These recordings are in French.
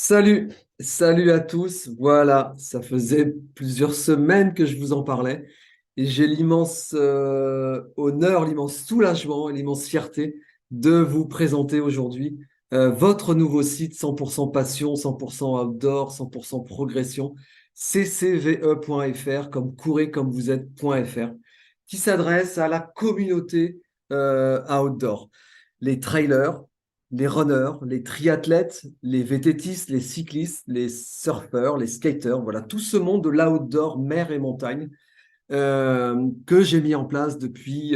Salut, salut à tous. Voilà, ça faisait plusieurs semaines que je vous en parlais et j'ai l'immense honneur, l'immense soulagement et l'immense fierté de vous présenter aujourd'hui votre nouveau site 100% passion, 100% outdoor, 100% progression, ccve.fr comme courez comme vous êtes.fr qui s'adresse à la communauté outdoor, les trailers, les runners, les triathlètes, les VTTistes, les cyclistes, les surfeurs, les skaters, voilà, tout ce monde de l'outdoor, mer et montagne, que j'ai mis en place depuis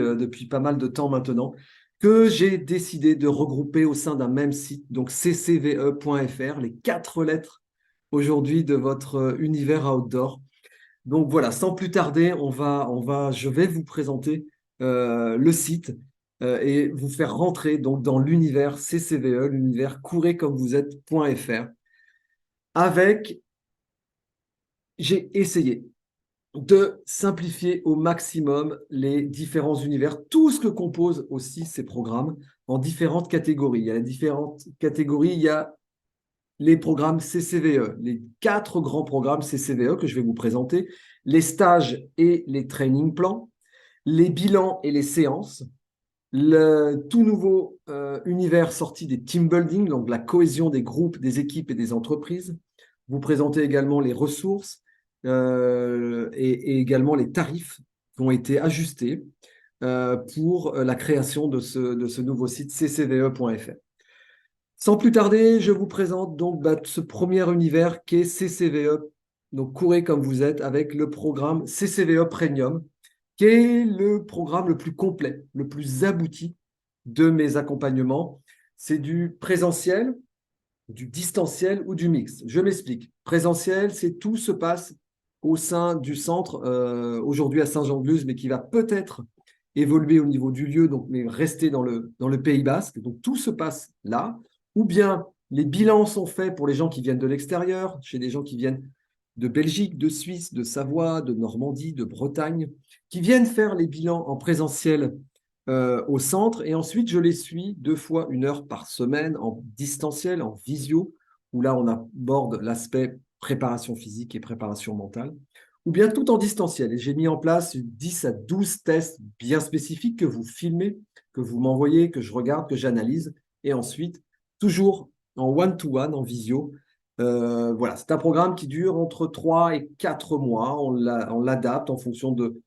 pas mal de temps maintenant, que j'ai décidé de regrouper au sein d'un même site, donc ccve.fr, les quatre lettres aujourd'hui de votre univers outdoor. Donc voilà, sans plus tarder, je vais vous présenter le site et vous faire rentrer donc dans l'univers CCVE, l'univers courez comme vous êtes.fr. Avec, j'ai essayé de simplifier au maximum les différents univers, tout ce que composent aussi ces programmes en différentes catégories. Il y a les différentes catégories, il y a les programmes CCVE, les quatre grands programmes CCVE que je vais vous présenter, les stages et les training plans, les bilans et les séances, le tout nouveau univers sorti des team building, donc la cohésion des groupes, des équipes et des entreprises. Vous présentez également les ressources et également les tarifs qui ont été ajustés pour la création de ce nouveau site ccve.fr. Sans plus tarder, je vous présente donc ce premier univers qui est CCVE. Donc, courez comme vous êtes avec le programme CCVE Premium, qui est le programme le plus complet, le plus abouti de mes accompagnements. C'est du présentiel, du distanciel ou du mix. Je m'explique. Présentiel, c'est tout se passe au sein du centre, aujourd'hui à Saint-Jean-de-Luz, mais qui va peut-être évoluer au niveau du lieu, donc, mais rester dans le Pays Basque. Donc tout se passe là. Ou bien les bilans sont faits pour les gens qui viennent de l'extérieur, chez des gens qui viennent de Belgique, de Suisse, de Savoie, de Normandie, de Bretagne, qui viennent faire les bilans en présentiel au centre. Et ensuite, je les suis 2 fois 1 heure par semaine en distanciel, en visio, où là, on aborde l'aspect préparation physique et préparation mentale, ou bien tout en distanciel. Et j'ai mis en place 10 à 12 tests bien spécifiques que vous filmez, que vous m'envoyez, que je regarde, que j'analyse. Et ensuite, toujours en one-to-one, en visio. Voilà, c'est un programme qui dure entre 3 et 4 mois. On l'adapte en fonction de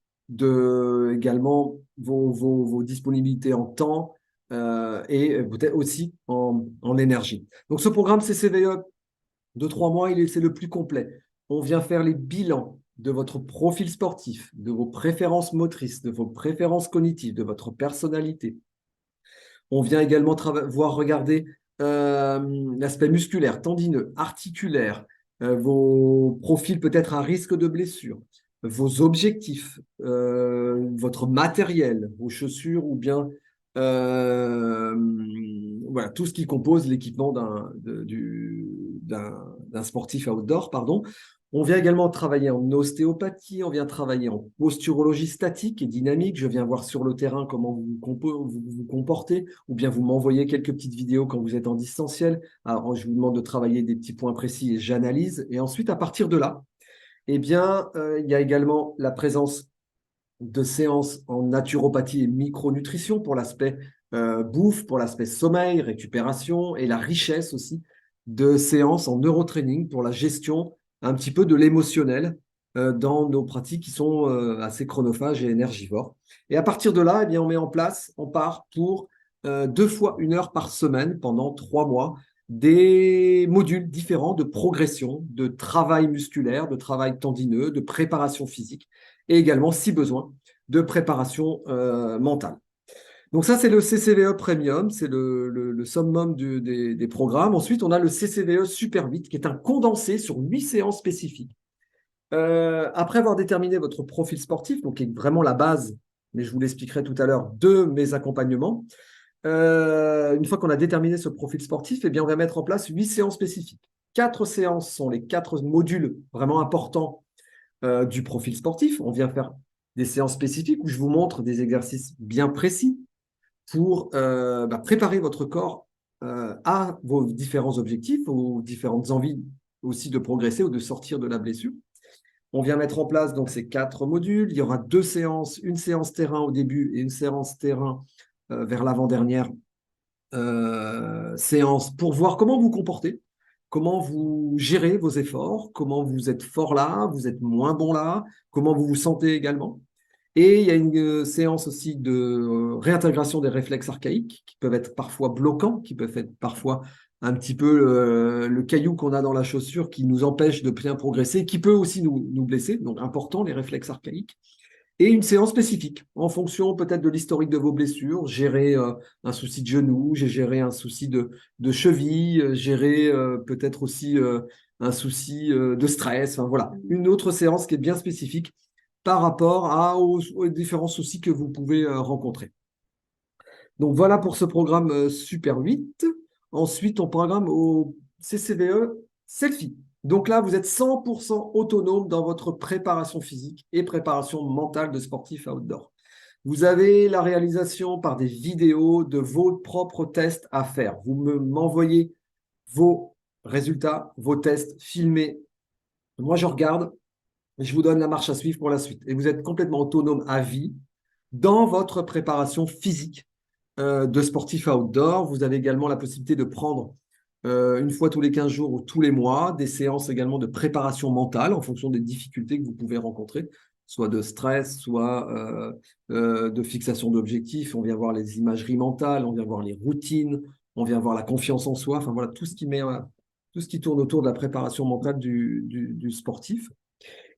également vos disponibilités en temps et peut-être aussi en énergie. Donc, ce programme CCVE de 3 mois, c'est le plus complet. On vient faire les bilans de votre profil sportif, de vos préférences motrices, de vos préférences cognitives, de votre personnalité. On vient également voir regarder l'aspect musculaire, tendineux, articulaire, vos profils peut-être à risque de blessure, vos objectifs, votre matériel, vos chaussures ou bien euh, voilà, tout ce qui compose l'équipement d'un sportif outdoor, pardon. On vient également travailler en ostéopathie, on vient travailler en posturologie statique et dynamique. Je viens voir sur le terrain comment vous comportez, ou bien vous m'envoyez quelques petites vidéos quand vous êtes en distanciel. Alors, je vous demande de travailler des petits points précis et j'analyse. Et ensuite, à partir de là, eh bien, il y a également la présence de séances en naturopathie et micronutrition pour l'aspect bouffe, pour l'aspect sommeil, récupération et la richesse aussi de séances en neurotraining pour la gestion un petit peu de l'émotionnel dans nos pratiques qui sont assez chronophages et énergivores. Et à partir de là, eh bien, on part pour 2 fois 1 heure par semaine pendant 3 mois des modules différents de progression, de travail musculaire, de travail tendineux, de préparation physique et également, si besoin, de préparation mentale. Donc ça, c'est le CCVE Premium, c'est le summum des programmes. Ensuite, on a le CCVE Super 8, qui est un condensé sur 8 séances spécifiques. Après avoir déterminé votre profil sportif, donc qui est vraiment la base, mais je vous l'expliquerai tout à l'heure, de mes accompagnements, une fois qu'on a déterminé ce profil sportif, eh bien, on va mettre en place 8 séances spécifiques. 4 séances sont les 4 modules vraiment importants du profil sportif. On vient faire des séances spécifiques où je vous montre des exercices bien précis pour préparer votre corps à vos différents objectifs, aux différentes envies aussi de progresser ou de sortir de la blessure. On vient mettre en place donc ces 4 modules. Il y aura 2 séances, une séance terrain au début et une séance terrain vers l'avant-dernière séance pour voir comment vous comportez, comment vous gérez vos efforts, comment vous êtes fort là, vous êtes moins bon là, comment vous vous sentez également. Et il y a une séance aussi de réintégration des réflexes archaïques qui peuvent être parfois bloquants, qui peuvent être parfois un petit peu le caillou qu'on a dans la chaussure qui nous empêche de bien progresser, qui peut aussi nous blesser. Donc, important, les réflexes archaïques. Et une séance spécifique, en fonction peut-être de l'historique de vos blessures, gérer un souci de genou, j'ai géré un souci de cheville, gérer peut-être aussi un souci de stress. Enfin, voilà, une autre séance qui est bien spécifique par rapport aux différents soucis que vous pouvez rencontrer. Donc voilà pour ce programme Super 8. Ensuite, on programme au CCVE Selfie. Donc là, vous êtes 100% autonome dans votre préparation physique et préparation mentale de sportif outdoor. Vous avez la réalisation par des vidéos de vos propres tests à faire. Vous m'envoyez vos résultats, vos tests filmés. Moi, je regarde et je vous donne la marche à suivre pour la suite. Et vous êtes complètement autonome à vie dans votre préparation physique de sportif outdoor. Vous avez également la possibilité de prendre une fois tous les 15 jours ou tous les mois des séances également de préparation mentale en fonction des difficultés que vous pouvez rencontrer, soit de stress, soit de fixation d'objectifs. On vient voir les imageries mentales, on vient voir les routines, on vient voir la confiance en soi. Enfin voilà, tout ce qui tourne autour de la préparation mentale du sportif.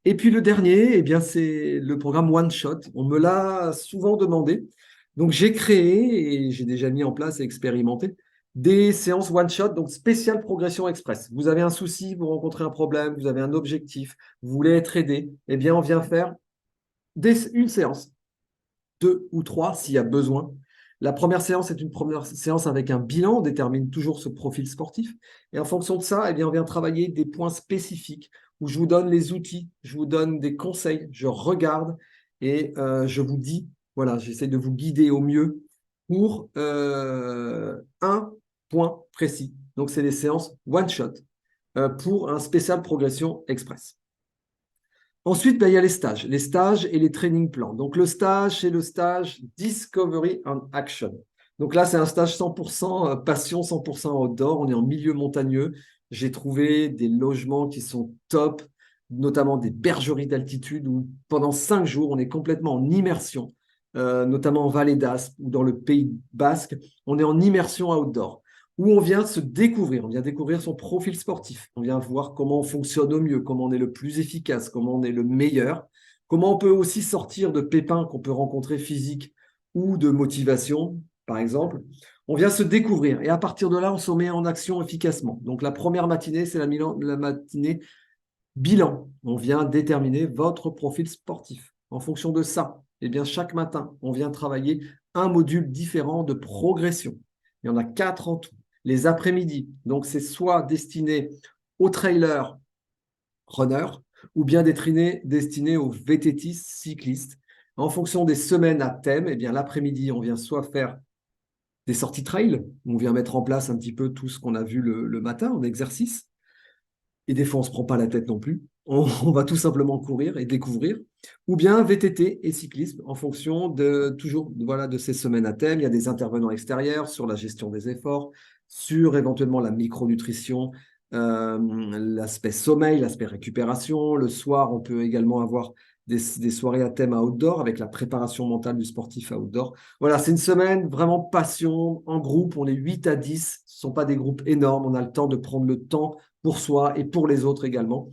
Et puis le dernier, eh bien, c'est le programme One Shot. On me l'a souvent demandé. Donc j'ai créé et j'ai déjà mis en place et expérimenté des séances One Shot, donc spéciale progression express. Vous avez un souci, vous rencontrez un problème, vous avez un objectif, vous voulez être aidé, eh bien on vient faire une séance, 2 ou 3 s'il y a besoin. La première séance est une première séance avec un bilan, on détermine toujours ce profil sportif. Et en fonction de ça, eh bien, on vient travailler des points spécifiques où je vous donne les outils, je vous donne des conseils, je regarde et je vous dis, voilà, j'essaie de vous guider au mieux pour un point précis. Donc, c'est des séances one-shot pour un spécial progression express. Ensuite, ben, il y a les stages et les training plans. Donc, le stage, c'est le stage Discovery and Action. Donc là, c'est un stage 100% passion, 100% outdoor. On est en milieu montagneux. J'ai trouvé des logements qui sont top, notamment des bergeries d'altitude où pendant 5 jours, on est complètement en immersion, notamment en Vallée d'Aspe ou dans le Pays Basque. On est en immersion outdoor où on vient se découvrir, on vient découvrir son profil sportif, on vient voir comment on fonctionne au mieux, comment on est le plus efficace, comment on est le meilleur, comment on peut aussi sortir de pépins qu'on peut rencontrer physiques ou de motivation, par exemple. On vient se découvrir et à partir de là, on se met en action efficacement. Donc la première matinée, c'est la matinée bilan. On vient déterminer votre profil sportif. En fonction de ça, eh bien, chaque matin, on vient travailler un module différent de progression. Il y en a 4 en tout. Les après-midi, donc c'est soit destiné aux trailers runners ou bien destiné aux VTTistes cyclistes. En fonction des semaines à thème, eh bien, l'après-midi, on vient soit faire des sorties trail, on vient mettre en place un petit peu tout ce qu'on a vu le matin en exercice. Et des fois, on ne se prend pas la tête non plus. On va tout simplement courir et découvrir. Ou bien VTT et cyclisme en fonction toujours voilà, de ces semaines à thème. Il y a des intervenants extérieurs sur la gestion des efforts, sur éventuellement la micronutrition, l'aspect sommeil, l'aspect récupération. Le soir, on peut également avoir des soirées à thème outdoor avec la préparation mentale du sportif outdoor. Voilà, c'est une semaine vraiment passion en groupe. On est 8 à 10. Ce ne sont pas des groupes énormes. On a le temps de prendre le temps pour soi et pour les autres également.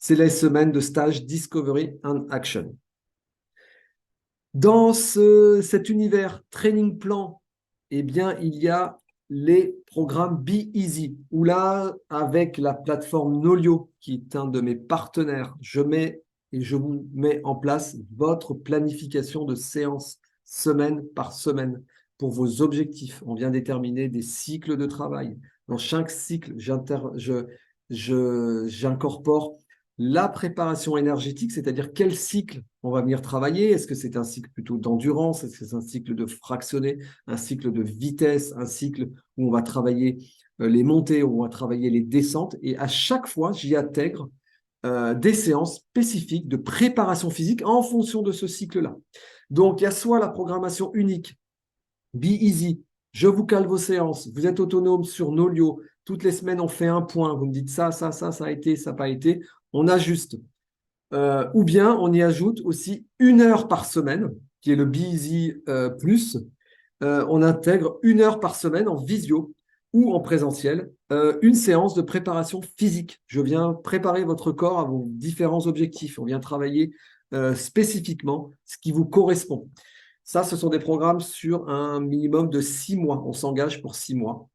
C'est les semaines de stage Discovery and Action. Dans cet univers training plan, eh bien, il y a les programmes Be Easy, où là, avec la plateforme Nolio, qui est un de mes partenaires, je vous mets en place votre planification de séances semaine par semaine pour vos objectifs. On vient déterminer des cycles de travail. Dans chaque cycle, j'incorpore la préparation énergétique, c'est-à-dire quel cycle on va venir travailler. Est-ce que c'est un cycle plutôt d'endurance? Est-ce que c'est un cycle de fractionné, un cycle de vitesse, un cycle où on va travailler les montées, où on va travailler les descentes? Et à chaque fois, j'y intègre des séances spécifiques de préparation physique en fonction de ce cycle-là. Donc, il y a soit la programmation unique, Be Easy, je vous cale vos séances, vous êtes autonome sur nos lieux, toutes les semaines on fait un point, vous me dites ça a été, ça n'a pas été, on ajuste. Ou bien on y ajoute aussi 1 heure par semaine, qui est le Be Easy plus. On intègre 1 heure par semaine en visio ou en présentiel, une séance de préparation physique. Je viens préparer votre corps à vos différents objectifs. On vient travailler spécifiquement ce qui vous correspond. Ça, ce sont des programmes sur un minimum de 6 mois. On s'engage pour 6 mois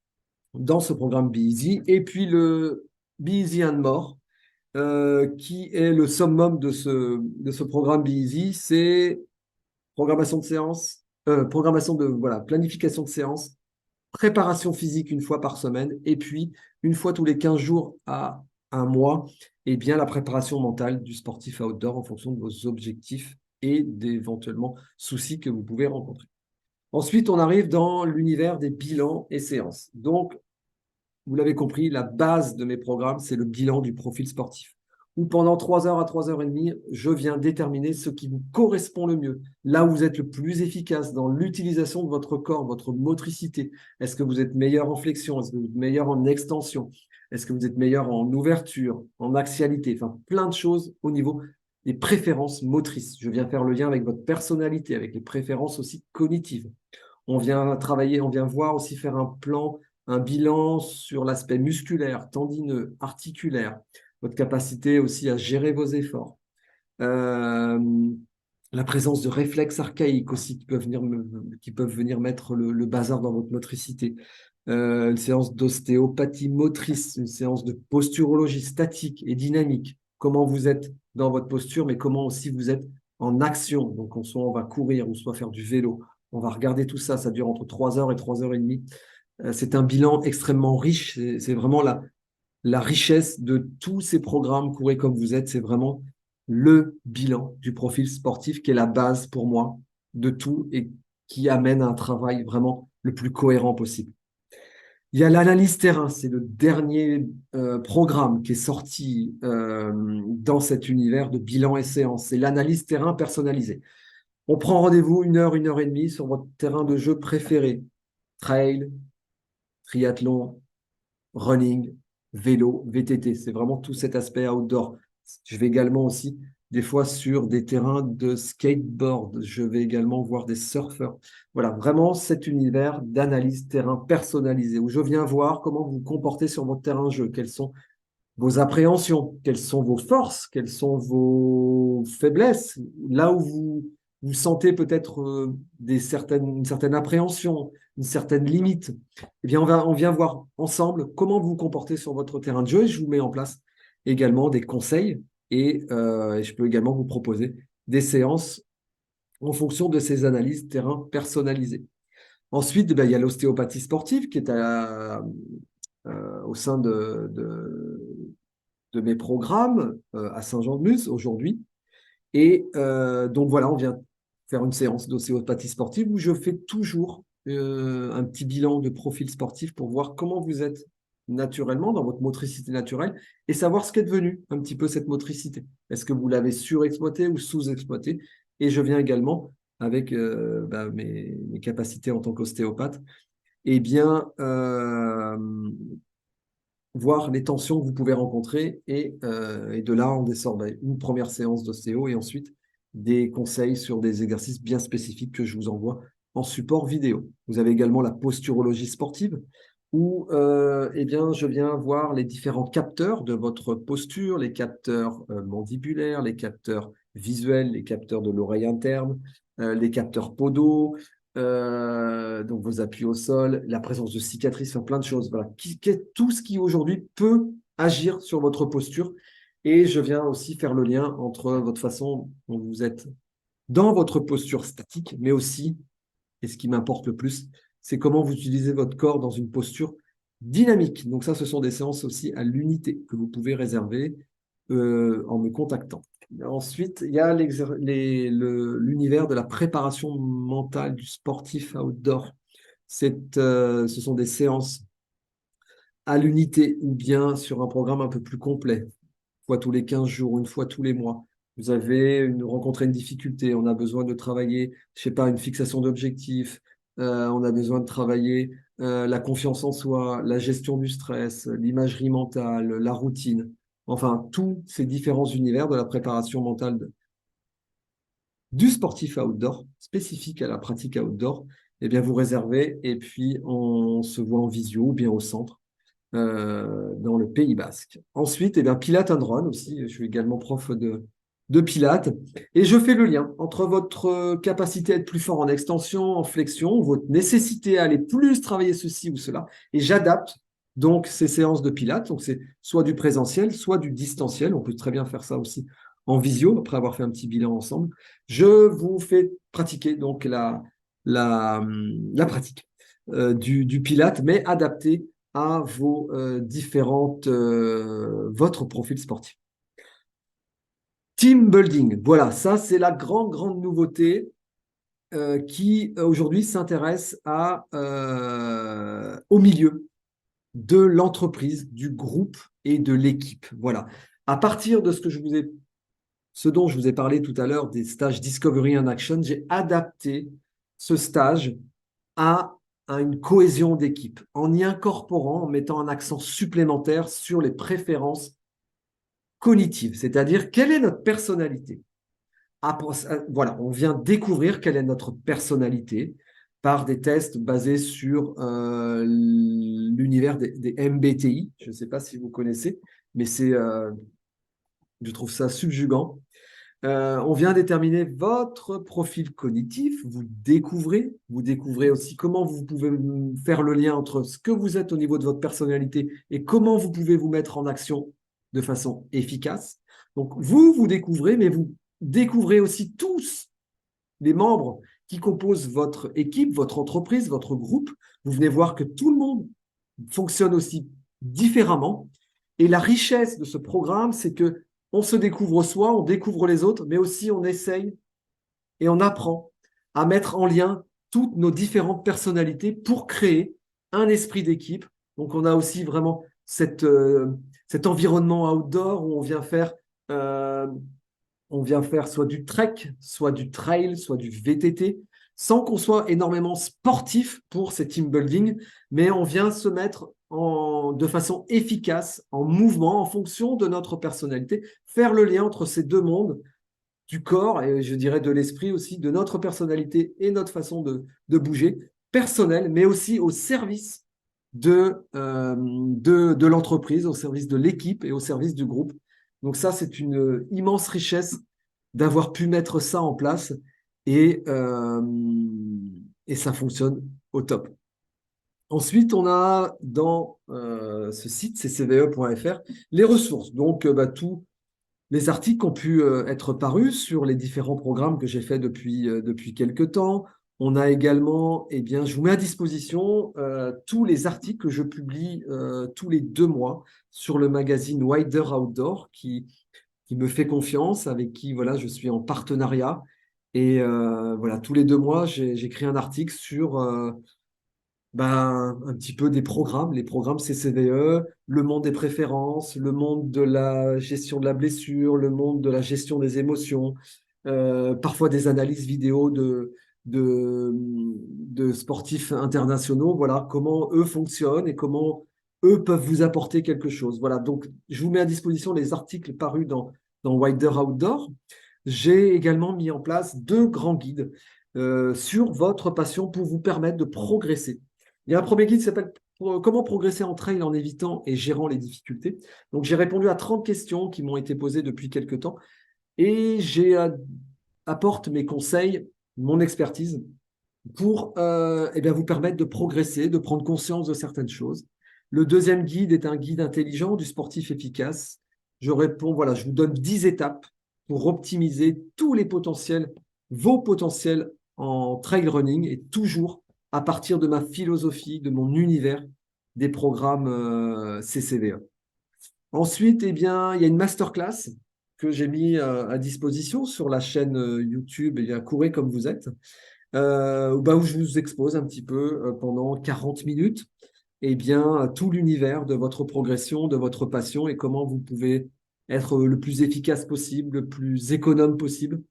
dans ce programme Be Easy. Et puis le Be Easy and More, qui est le summum de ce programme Be Easy, c'est programmation de séance, planification de séance, préparation physique 1 fois par semaine, et puis 1 fois tous les 15 jours à 1 mois, et bien la préparation mentale du sportif outdoor en fonction de vos objectifs et d'éventuellement soucis que vous pouvez rencontrer. Ensuite, on arrive dans l'univers des bilans et séances. Donc, vous l'avez compris, la base de mes programmes, c'est le bilan du profil sportif. Où pendant 3 heures à 3 heures et demie, je viens déterminer ce qui vous correspond le mieux, là où vous êtes le plus efficace dans l'utilisation de votre corps, votre motricité. Est-ce que vous êtes meilleur en flexion? Est-ce que vous êtes meilleur en extension? Est-ce que vous êtes meilleur en ouverture, en axialité? Enfin, plein de choses au niveau des préférences motrices. Je viens faire le lien avec votre personnalité, avec les préférences aussi cognitives. On vient travailler, on vient voir aussi faire un bilan sur l'aspect musculaire, tendineux, articulaire, votre capacité aussi à gérer vos efforts. La présence de réflexes archaïques aussi qui peuvent venir mettre le bazar dans votre motricité. Une séance d'ostéopathie motrice, une séance de posturologie statique et dynamique. Comment vous êtes dans votre posture, mais comment aussi vous êtes en action. Donc, soit on va courir, ou soit faire du vélo. On va regarder tout ça. Ça dure entre 3 heures et 3 heures et demie. C'est un bilan extrêmement riche. C'est vraiment la richesse de tous ces programmes Courez comme vous êtes. C'est vraiment le bilan du profil sportif qui est la base pour moi de tout et qui amène à un travail vraiment le plus cohérent possible. Il y a l'analyse terrain, c'est le dernier programme qui est sorti dans cet univers de bilan et séance. C'est l'analyse terrain personnalisée. On prend rendez-vous 1 heure, 1 heure et demie sur votre terrain de jeu préféré. Trail, triathlon, running, vélo, VTT. C'est vraiment tout cet aspect outdoor. Je vais également aussi, des fois, sur des terrains de skateboard. Je vais également voir des surfeurs. Voilà, vraiment cet univers d'analyse terrain personnalisé où je viens voir comment vous vous comportez sur votre terrain de jeu, quelles sont vos appréhensions, quelles sont vos forces, quelles sont vos faiblesses, là où vous sentez peut-être une certaine appréhension, une certaine limite. Eh bien, on vient voir ensemble comment vous vous comportez sur votre terrain de jeu et je vous mets en place également des conseils et je peux également vous proposer des séances en fonction de ces analyses terrain personnalisées. Ensuite, ben, il y a l'ostéopathie sportive qui est au sein de mes programmes à Saint-Jean-de-Luz aujourd'hui. Et donc voilà, on vient faire une séance d'ostéopathie sportive où je fais toujours un petit bilan de profil sportif pour voir comment vous êtes naturellement dans votre motricité naturelle et savoir ce qu'est devenu un petit peu cette motricité. Est-ce que vous l'avez surexploité ou sous-exploité? Et je viens également avec mes capacités en tant qu'ostéopathe, eh bien, voir les tensions que vous pouvez rencontrer et de là, on dessort une première séance d'ostéo et ensuite des conseils sur des exercices bien spécifiques que je vous envoie en support vidéo. Vous avez également la posturologie sportive où eh bien, je viens voir les différents capteurs de votre posture, les capteurs mandibulaires, les capteurs visuels, les capteurs de l'oreille interne, les capteurs podaux, donc vos appuis au sol, la présence de cicatrices, enfin plein de choses. Voilà. Tout ce qui aujourd'hui peut agir sur votre posture. Et je viens aussi faire le lien entre votre façon dont vous êtes dans votre posture statique, mais aussi, et ce qui m'importe le plus, c'est comment vous utilisez votre corps dans une posture dynamique. Donc ça, ce sont des séances aussi à l'unité que vous pouvez réserver en me contactant. Ensuite, il y a l'univers de la préparation mentale du sportif outdoor. Ce sont des séances à l'unité ou bien sur un programme un peu plus complet, une fois tous les 15 jours, une fois tous les mois. Vous avez rencontré une difficulté, on a besoin de travailler, je sais pas, une fixation d'objectifs, on a besoin de travailler la confiance en soi, la gestion du stress, l'imagerie mentale, la routine. Enfin, tous ces différents univers de la préparation mentale du sportif outdoor, spécifique à la pratique outdoor, eh bien, vous réservez et puis on se voit en visio ou bien au centre dans le Pays Basque. Ensuite, eh bien, Pilates and Run aussi. Je suis également prof de Pilates. Et je fais le lien entre votre capacité à être plus fort en extension, en flexion, votre nécessité à aller plus travailler ceci ou cela. Et j'adapte donc ces séances de Pilates. Donc, c'est soit du présentiel, soit du distanciel. On peut très bien faire ça aussi en visio, après avoir fait un petit bilan ensemble. Je vous fais pratiquer donc la pratique du Pilates, mais adapté à vos votre profil sportif. Team building, voilà, ça c'est la grande nouveauté qui aujourd'hui s'intéresse au milieu de l'entreprise, du groupe et de l'équipe. Voilà. À partir de ce dont je vous ai parlé tout à l'heure, des stages Discovery and Action, j'ai adapté ce stage à une cohésion d'équipe, en y incorporant, en mettant un accent supplémentaire sur les préférences cognitives, c'est-à-dire quelle est notre personnalité. Voilà, on vient découvrir quelle est notre personnalité par des tests basés sur l'univers des MBTI. Je ne sais pas si vous connaissez, mais je trouve ça subjugant. On vient déterminer votre profil cognitif, vous découvrez aussi comment vous pouvez faire le lien entre ce que vous êtes au niveau de votre personnalité et comment vous pouvez vous mettre en action de façon efficace. Donc, vous découvrez, mais vous découvrez aussi tous les membres qui composent votre équipe, votre entreprise, votre groupe. Vous venez voir que tout le monde fonctionne aussi différemment. Et la richesse de ce programme, c'est que on se découvre soi, on découvre les autres, mais aussi on essaye et on apprend à mettre en lien toutes nos différentes personnalités pour créer un esprit d'équipe. Donc on a aussi vraiment cet environnement outdoor où euh, on vient faire soit du trek, soit du trail, soit du VTT, sans qu'on soit énormément sportif pour ces team building, mais on vient se mettre de façon efficace, en mouvement, en fonction de notre personnalité, faire le lien entre ces deux mondes, du corps et je dirais de l'esprit aussi, de notre personnalité et notre façon de bouger, personnel, mais aussi au service de l'entreprise, au service de l'équipe et au service du groupe. Donc ça, c'est une immense richesse d'avoir pu mettre ça en place et, euh, et ça fonctionne au top. Ensuite, on a dans ce site, ccve.fr, les ressources. Donc, tous les articles qui ont pu être parus sur les différents programmes que j'ai faits depuis quelques temps. On a également, eh bien, je vous mets à disposition tous les articles que je publie tous les 2 mois sur le magazine Wider Outdoor qui me fait confiance, avec qui voilà, je suis en partenariat. Et voilà, tous les 2 mois, j'écris un article sur un petit peu des programmes, les programmes CCVE, le monde des préférences, le monde de la gestion de la blessure, le monde de la gestion des émotions, parfois des analyses vidéo de sportifs internationaux, voilà, comment eux fonctionnent et comment eux peuvent vous apporter quelque chose. Voilà, donc je vous mets à disposition les articles parus dans Wider Outdoor. J'ai également mis en place 2 grands guides sur votre passion pour vous permettre de progresser. Il y a un premier guide qui s'appelle Comment progresser en trail en évitant et gérant les difficultés. Donc, j'ai répondu à 30 questions qui m'ont été posées depuis quelques temps et apporte mes conseils, mon expertise pour vous permettre de progresser, de prendre conscience de certaines choses. Le deuxième guide est un guide intelligent du sportif efficace. Je réponds, voilà, je vous donne 10 étapes pour optimiser tous les potentiels, vos potentiels en trail running et toujours à partir de ma philosophie, de mon univers des programmes CCVE. Ensuite, eh bien, il y a une masterclass que j'ai mis à disposition sur la chaîne YouTube, eh bien, Courez comme vous êtes, où je vous expose un petit peu pendant 40 minutes eh bien, tout l'univers de votre progression, de votre passion et comment vous pouvez être le plus efficace possible, le plus économe possible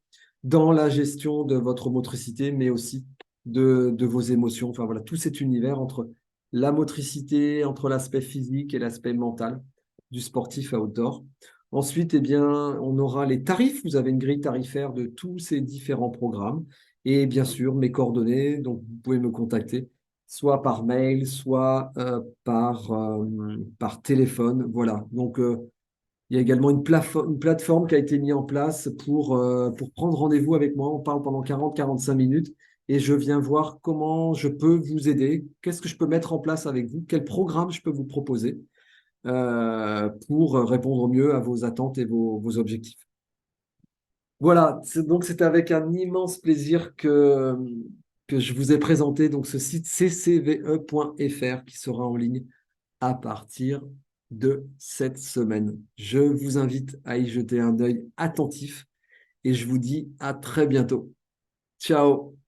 dans la gestion de votre motricité, mais aussi de vos émotions. Enfin voilà, tout cet univers entre la motricité, entre l'aspect physique et l'aspect mental du sportif outdoor. Ensuite, eh bien, on aura les tarifs. Vous avez une grille tarifaire de tous ces différents programmes. Et bien sûr, mes coordonnées, donc vous pouvez me contacter soit par mail, soit par téléphone. Voilà. Donc, il y a également une plateforme qui a été mise en place pour prendre rendez-vous avec moi. On parle pendant 40-45 minutes et je viens voir comment je peux vous aider, qu'est-ce que je peux mettre en place avec vous, quel programme je peux vous proposer pour répondre au mieux à vos attentes et vos objectifs. Voilà, donc c'était avec un immense plaisir que je vous ai présenté donc ce site ccve.fr qui sera en ligne à partir de cette semaine. Je vous invite à y jeter un œil attentif et je vous dis à très bientôt. Ciao!